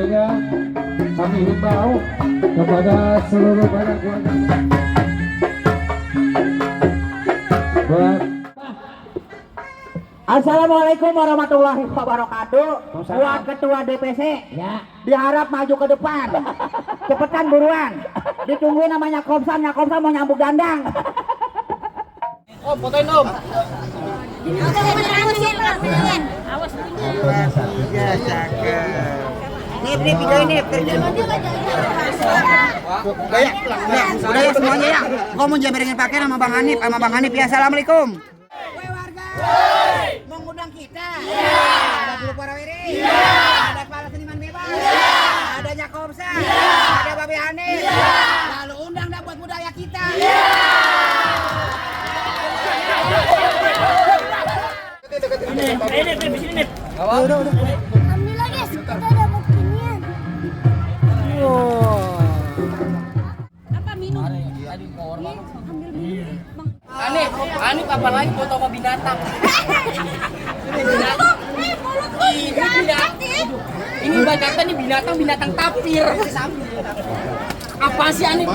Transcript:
tentunya kami himbau kepada seluruh para keluarga buat Assalamualaikum warahmatullahi wabarakatuh. Buat ketua DPC, ya, diharap maju ke depan. Cepetan buruan. Ditungguin namanya Komsan mau nyambung gandang. Om, fotoin Om. Awas. Iya, cakep. Nih, videoin nih. Udah ya semuanya ya. Gua mau jabarin pakai sama Bang Hanif ya. Assalamualaikum. Woi warga. Mengundang kita. Iya. Ada Guru Parawiri. Iya. Ada Kepala Seniman Bebas. Iya. Adanya Komsan. Iya. Ada Babe Hanif. Iya. Lalu undang dah buat budaya kita. Iya. Ini sini. Alhamdulillah guys, kita dapat ginian. Apa minum? Ambil minum. Aneh kapan lagi foto sama binatang? Ini binatang nih binatang tapir. Apa sih Aneh?